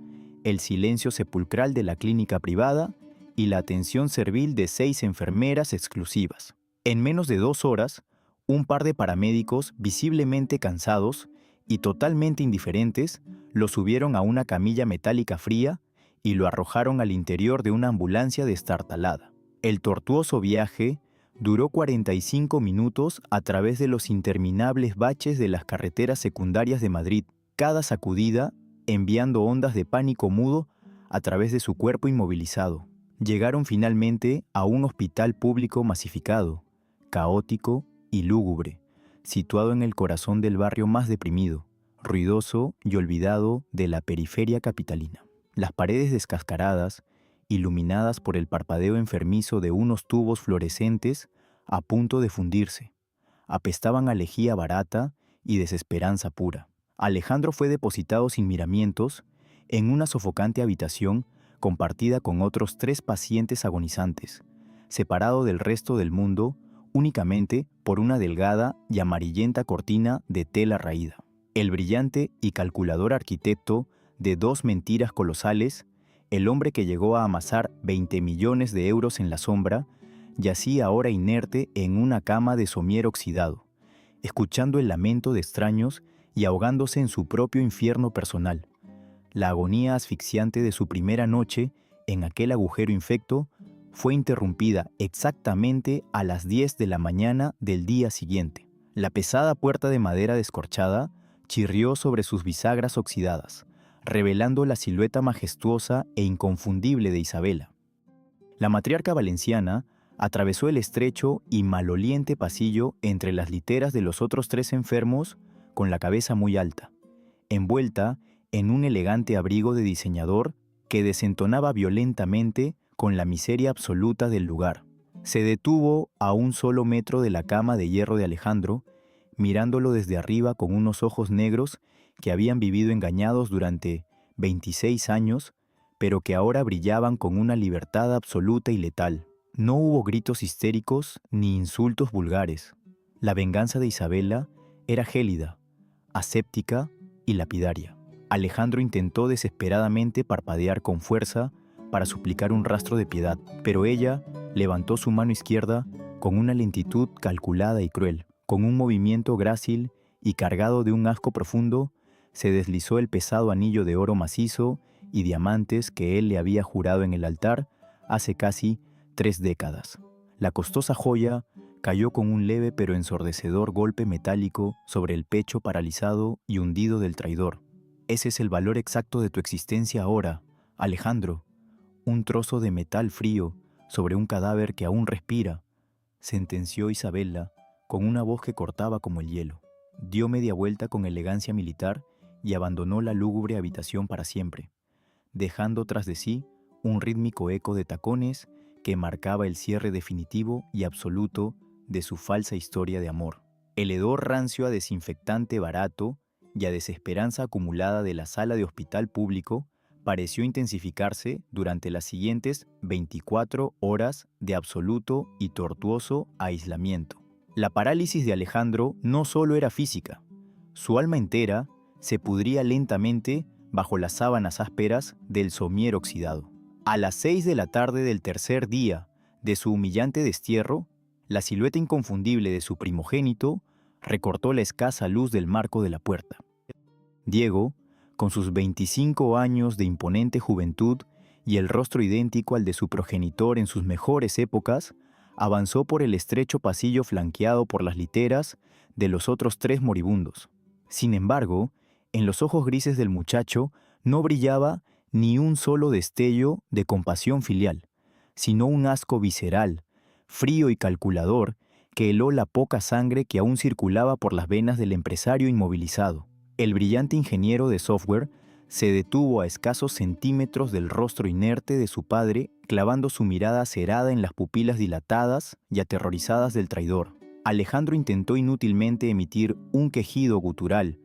el silencio sepulcral de la clínica privada y la atención servil de 6 enfermeras exclusivas. En menos de 2 horas, un par de paramédicos visiblemente cansados y totalmente indiferentes lo subieron a una camilla metálica fría y lo arrojaron al interior de una ambulancia destartalada. El tortuoso viaje duró 45 minutos a través de los interminables baches de las carreteras secundarias de Madrid, cada sacudida enviando ondas de pánico mudo a través de su cuerpo inmovilizado. Llegaron finalmente a un hospital público masificado, caótico y lúgubre, situado en el corazón del barrio más deprimido, ruidoso y olvidado de la periferia capitalina. Las paredes descascaradas, iluminadas por el parpadeo enfermizo de unos tubos fluorescentes a punto de fundirse, apestaban a lejía barata y desesperanza pura. Alejandro fue depositado sin miramientos en una sofocante habitación compartida con otros 3 pacientes agonizantes, separado del resto del mundo únicamente por una delgada y amarillenta cortina de tela raída. El brillante y calculador arquitecto de 2 mentiras colosales, el hombre que llegó a amasar 20 millones de euros en la sombra, yacía ahora inerte en una cama de somier oxidado, escuchando el lamento de extraños y ahogándose en su propio infierno personal. La agonía asfixiante de su primera noche en aquel agujero infecto fue interrumpida exactamente a las 10 de la mañana del día siguiente. La pesada puerta de madera descorchada chirrió sobre sus bisagras oxidadas, revelando la silueta majestuosa e inconfundible de Isabela. La matriarca valenciana atravesó el estrecho y maloliente pasillo entre las literas de los otros 3 enfermos con la cabeza muy alta, envuelta en un elegante abrigo de diseñador que desentonaba violentamente con la miseria absoluta del lugar. Se detuvo a un solo metro de la cama de hierro de Alejandro, mirándolo desde arriba con unos ojos negros que habían vivido engañados durante 26 años, pero que ahora brillaban con una libertad absoluta y letal. No hubo gritos histéricos ni insultos vulgares. La venganza de Isabela era gélida, aséptica y lapidaria. Alejandro intentó desesperadamente parpadear con fuerza para suplicar un rastro de piedad, pero ella levantó su mano izquierda con una lentitud calculada y cruel. Con un movimiento grácil y cargado de un asco profundo, se deslizó el pesado anillo de oro macizo y diamantes que él le había jurado en el altar hace casi 3 décadas. La costosa joya cayó con un leve pero ensordecedor golpe metálico sobre el pecho paralizado y hundido del traidor. Ese es el valor exacto de tu existencia ahora, Alejandro. Un trozo de metal frío sobre un cadáver que aún respira, sentenció Isabela con una voz que cortaba como el hielo. Dio media vuelta con elegancia militar y abandonó la lúgubre habitación para siempre, dejando tras de sí un rítmico eco de tacones que marcaba el cierre definitivo y absoluto de su falsa historia de amor. El hedor rancio a desinfectante barato y a desesperanza acumulada de la sala de hospital público pareció intensificarse durante las siguientes 24 horas de absoluto y tortuoso aislamiento. La parálisis de Alejandro no solo era física, su alma entera se pudría lentamente bajo las sábanas ásperas del somier oxidado. A las 6 de la tarde del tercer día de su humillante destierro, la silueta inconfundible de su primogénito recortó la escasa luz del marco de la puerta. Diego, con sus 25 años de imponente juventud y el rostro idéntico al de su progenitor en sus mejores épocas, avanzó por el estrecho pasillo flanqueado por las literas de los otros 3 moribundos. Sin embargo, en los ojos grises del muchacho no brillaba ni un solo destello de compasión filial, sino un asco visceral, frío y calculador, que heló la poca sangre que aún circulaba por las venas del empresario inmovilizado. El brillante ingeniero de software se detuvo a escasos centímetros del rostro inerte de su padre, clavando su mirada acerada en las pupilas dilatadas y aterrorizadas del traidor. Alejandro intentó inútilmente emitir un quejido gutural,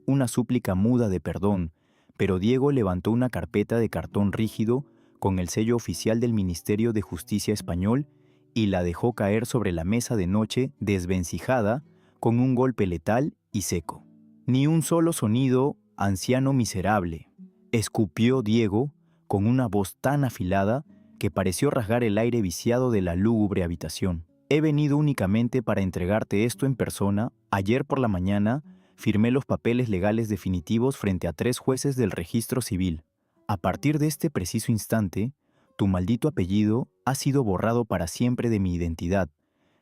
una súplica muda de perdón, pero Diego levantó una carpeta de cartón rígido con el sello oficial del Ministerio de Justicia español y la dejó caer sobre la mesa de noche desvencijada con un golpe letal y seco. Ni un solo sonido, anciano miserable, escupió Diego con una voz tan afilada que pareció rasgar el aire viciado de la lúgubre habitación. He venido únicamente para entregarte esto en persona. Ayer por la mañana firmé los papeles legales definitivos frente a 3 jueces del registro civil. A partir de este preciso instante, tu maldito apellido ha sido borrado para siempre de mi identidad,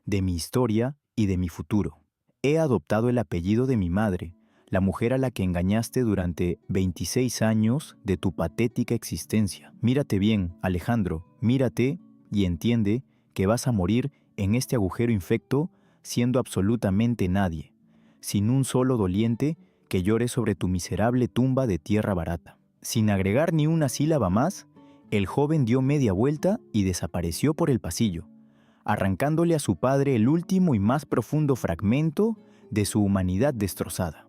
de mi historia y de mi futuro. He adoptado el apellido de mi madre, la mujer a la que engañaste durante 26 años de tu patética existencia. Mírate bien, Alejandro, mírate y entiende que vas a morir en este agujero infecto siendo absolutamente nadie, sin un solo doliente que llore sobre tu miserable tumba de tierra barata. Sin agregar ni una sílaba más, el joven dio media vuelta y desapareció por el pasillo, arrancándole a su padre el último y más profundo fragmento de su humanidad destrozada.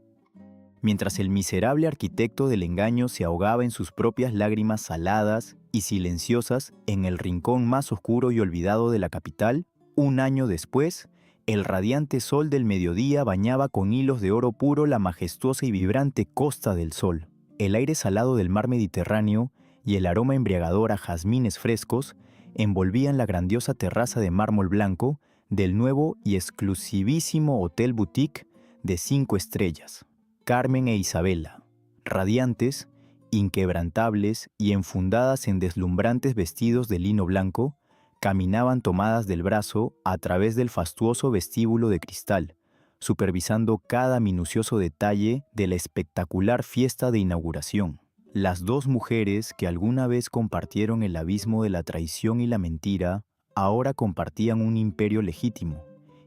Mientras el miserable arquitecto del engaño se ahogaba en sus propias lágrimas saladas y silenciosas en el rincón más oscuro y olvidado de la capital, un año después, el radiante sol del mediodía bañaba con hilos de oro puro la majestuosa y vibrante Costa del Sol. El aire salado del mar Mediterráneo y el aroma embriagador a jazmines frescos envolvían la grandiosa terraza de mármol blanco del nuevo y exclusivísimo Hotel Boutique de 5 estrellas. Carmen e Isabela, radiantes, inquebrantables y enfundadas en deslumbrantes vestidos de lino blanco, caminaban tomadas del brazo a través del fastuoso vestíbulo de cristal, supervisando cada minucioso detalle de la espectacular fiesta de inauguración. Las 2 mujeres que alguna vez compartieron el abismo de la traición y la mentira, ahora compartían un imperio legítimo,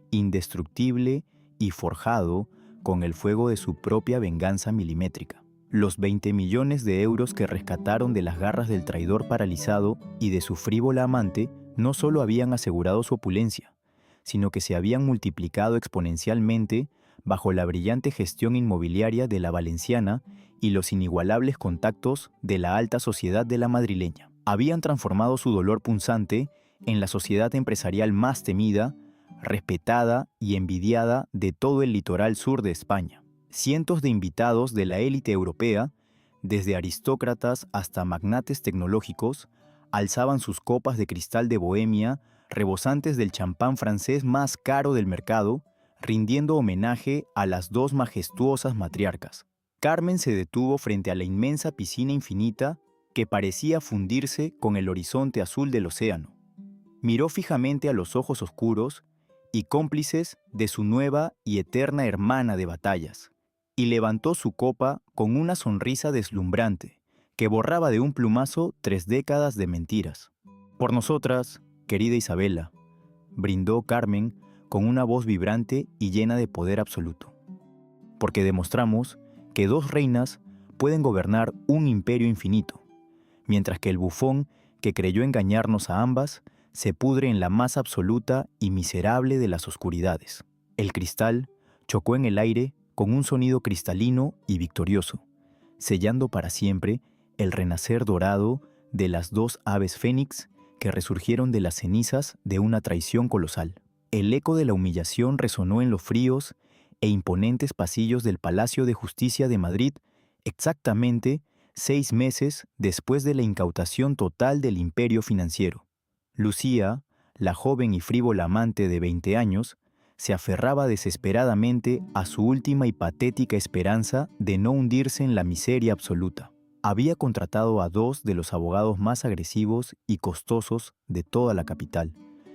indestructible y forjado con el fuego de su propia venganza milimétrica. Los 20 millones de euros que rescataron de las garras del traidor paralizado y de su frívola amante no solo habían asegurado su opulencia, sino que se habían multiplicado exponencialmente bajo la brillante gestión inmobiliaria de la valenciana y los inigualables contactos de la alta sociedad de la madrileña. Habían transformado su dolor punzante en la sociedad empresarial más temida, respetada y envidiada de todo el litoral sur de España. Cientos de invitados de la élite europea, desde aristócratas hasta magnates tecnológicos, alzaban sus copas de cristal de Bohemia, rebosantes del champán francés más caro del mercado, rindiendo homenaje a las 2 majestuosas matriarcas. Carmen se detuvo frente a la inmensa piscina infinita que parecía fundirse con el horizonte azul del océano. Miró fijamente a los ojos oscuros y cómplices de su nueva y eterna hermana de batallas, y levantó su copa con una sonrisa deslumbrante que borraba de un plumazo 3 décadas de mentiras. Por nosotras, querida Isabela, brindó Carmen con una voz vibrante y llena de poder absoluto, porque demostramos que 2 reinas pueden gobernar un imperio infinito, mientras que el bufón que creyó engañarnos a ambas se pudre en la más absoluta y miserable de las oscuridades. El cristal chocó en el aire con un sonido cristalino y victorioso, sellando para siempre el renacer dorado de las 2 aves fénix que resurgieron de las cenizas de una traición colosal. El eco de la humillación resonó en los fríos e imponentes pasillos del Palacio de Justicia de Madrid exactamente 6 meses después de la incautación total del imperio financiero. Lucía, la joven y frívola amante de 20 años, se aferraba desesperadamente a su última y patética esperanza de no hundirse en la miseria absoluta. Había contratado a 2 de los abogados más agresivos y costosos de toda la capital,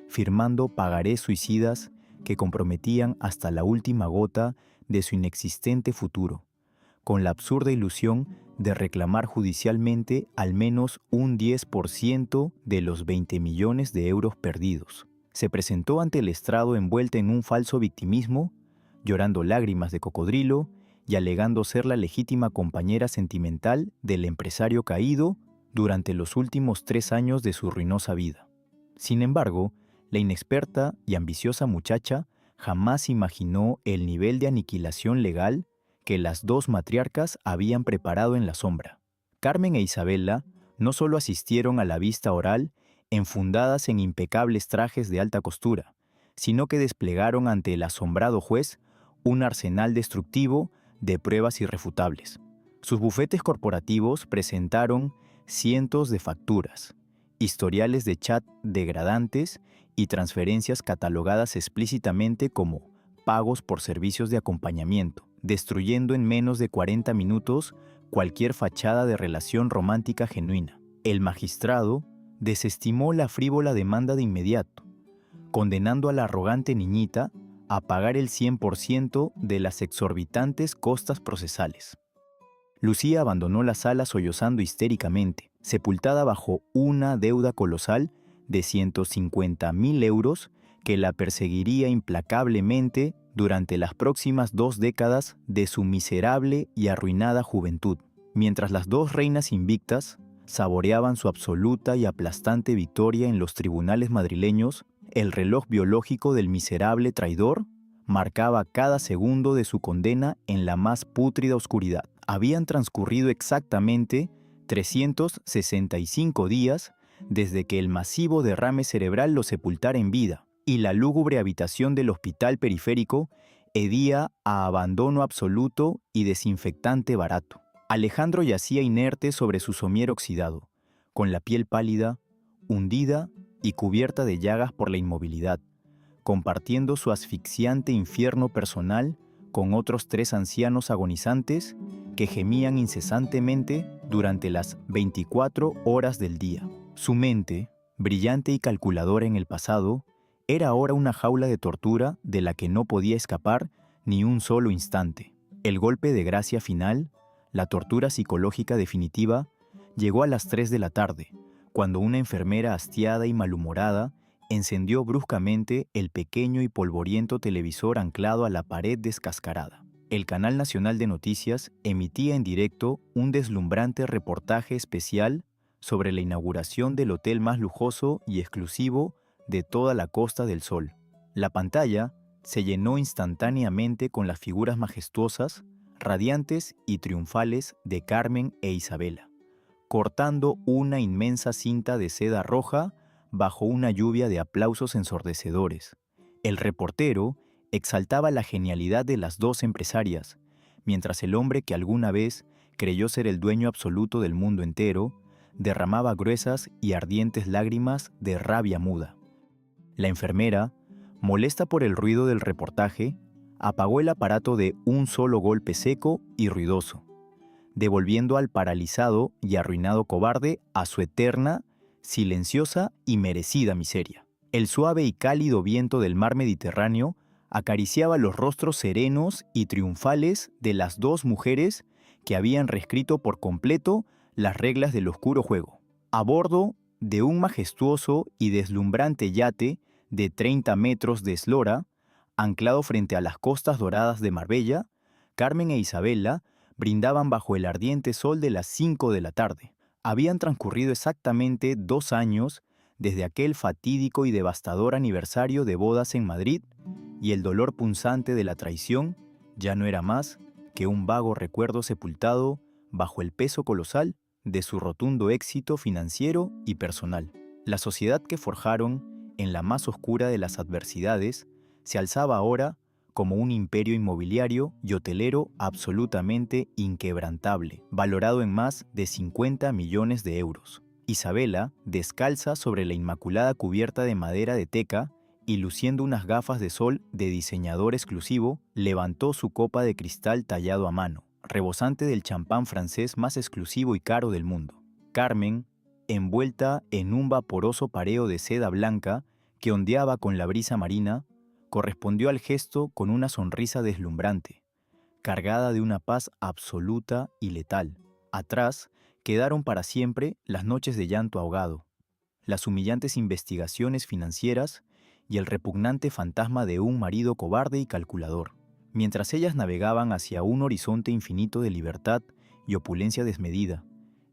firmando pagarés suicidas que comprometían hasta la última gota de su inexistente futuro, con la absurda ilusión de reclamar judicialmente al menos un 10% de los 20 millones de euros perdidos. Se presentó ante el estrado envuelta en un falso victimismo, llorando lágrimas de cocodrilo y alegando ser la legítima compañera sentimental del empresario caído durante los últimos 3 años de su ruinosa vida. Sin embargo, la inexperta y ambiciosa muchacha jamás imaginó el nivel de aniquilación legal que las dos matriarcas habían preparado en la sombra. Carmen e Isabela no solo asistieron a la vista oral enfundadas en impecables trajes de alta costura, sino que desplegaron ante el asombrado juez un arsenal destructivo de pruebas irrefutables. Sus bufetes corporativos presentaron cientos de facturas, historiales de chat degradantes y transferencias catalogadas explícitamente como pagos por servicios de acompañamiento, destruyendo en menos de 40 minutos cualquier fachada de relación romántica genuina. El magistrado desestimó la frívola demanda de inmediato, condenando a la arrogante niñita a pagar el 100% de las exorbitantes costas procesales. Lucía abandonó la sala sollozando histéricamente, sepultada bajo una deuda colosal de 150.000 euros que la perseguiría implacablemente durante las próximas 2 décadas de su miserable y arruinada juventud, mientras las dos reinas invictas saboreaban su absoluta y aplastante victoria en los tribunales madrileños. El reloj biológico del miserable traidor marcaba cada segundo de su condena en la más pútrida oscuridad. Habían transcurrido exactamente 365 días desde que el masivo derrame cerebral lo sepultara en vida, y la lúgubre habitación del hospital periférico hedía a abandono absoluto y desinfectante barato. Alejandro yacía inerte sobre su somier oxidado, con la piel pálida, hundida y cubierta de llagas por la inmovilidad, compartiendo su asfixiante infierno personal con otros 3 ancianos agonizantes que gemían incesantemente durante las 24 horas del día. Su mente, brillante y calculadora en el pasado, era ahora una jaula de tortura de la que no podía escapar ni un solo instante. El golpe de gracia final, la tortura psicológica definitiva, llegó a las 3 de la tarde, cuando una enfermera hastiada y malhumorada encendió bruscamente el pequeño y polvoriento televisor anclado a la pared descascarada. El Canal Nacional de Noticias emitía en directo un deslumbrante reportaje especial sobre la inauguración del hotel más lujoso y exclusivo de toda la Costa del Sol. La pantalla se llenó instantáneamente con las figuras majestuosas, radiantes y triunfales de Carmen e Isabela, cortando una inmensa cinta de seda roja bajo una lluvia de aplausos ensordecedores. El reportero exaltaba la genialidad de las dos empresarias, mientras el hombre que alguna vez creyó ser el dueño absoluto del mundo entero, derramaba gruesas y ardientes lágrimas de rabia muda. La enfermera, molesta por el ruido del reportaje, apagó el aparato de un solo golpe seco y ruidoso, devolviendo al paralizado y arruinado cobarde a su eterna, silenciosa y merecida miseria. El suave y cálido viento del mar Mediterráneo acariciaba los rostros serenos y triunfales de las dos mujeres que habían reescrito por completo las reglas del oscuro juego. A bordo de un majestuoso y deslumbrante yate de 30 metros de eslora, anclado frente a las costas doradas de Marbella, Carmen e Isabela brindaban bajo el ardiente sol de las 5 de la tarde. Habían transcurrido exactamente 2 años desde aquel fatídico y devastador aniversario de bodas en Madrid, y el dolor punzante de la traición ya no era más que un vago recuerdo sepultado bajo el peso colosal de su rotundo éxito financiero y personal. La sociedad que forjaron en la más oscura de las adversidades se alzaba ahora como un imperio inmobiliario y hotelero absolutamente inquebrantable, valorado en más de 50 millones de euros. Isabela, descalza sobre la inmaculada cubierta de madera de teca y luciendo unas gafas de sol de diseñador exclusivo, levantó su copa de cristal tallado a mano, rebosante del champán francés más exclusivo y caro del mundo. Carmen, envuelta en un vaporoso pareo de seda blanca que ondeaba con la brisa marina, correspondió al gesto con una sonrisa deslumbrante, cargada de una paz absoluta y letal. Atrás quedaron para siempre las noches de llanto ahogado, las humillantes investigaciones financieras y el repugnante fantasma de un marido cobarde y calculador. Mientras ellas navegaban hacia un horizonte infinito de libertad y opulencia desmedida,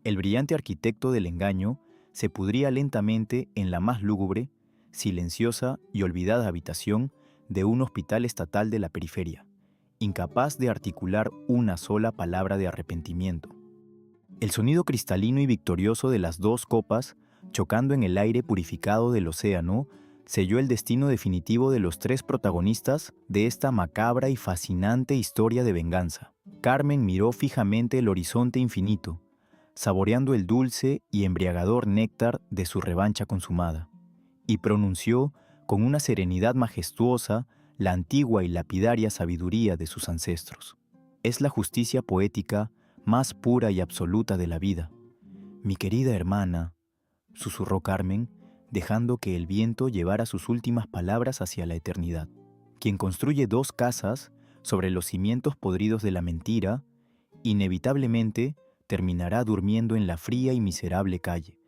el brillante arquitecto del engaño se pudría lentamente en la más lúgubre, silenciosa y olvidada habitación de un hospital estatal de la periferia, incapaz de articular una sola palabra de arrepentimiento. El sonido cristalino y victorioso de las dos copas, chocando en el aire purificado del océano, selló el destino definitivo de los tres protagonistas de esta macabra y fascinante historia de venganza. Carmen miró fijamente el horizonte infinito, saboreando el dulce y embriagador néctar de su revancha consumada, y pronunció con una serenidad majestuosa la antigua y lapidaria sabiduría de sus ancestros. Es la justicia poética más pura y absoluta de la vida. Mi querida hermana, susurró Carmen, dejando que el viento llevara sus últimas palabras hacia la eternidad. Quien construye dos casas sobre los cimientos podridos de la mentira, inevitablemente terminará durmiendo en la fría y miserable calle.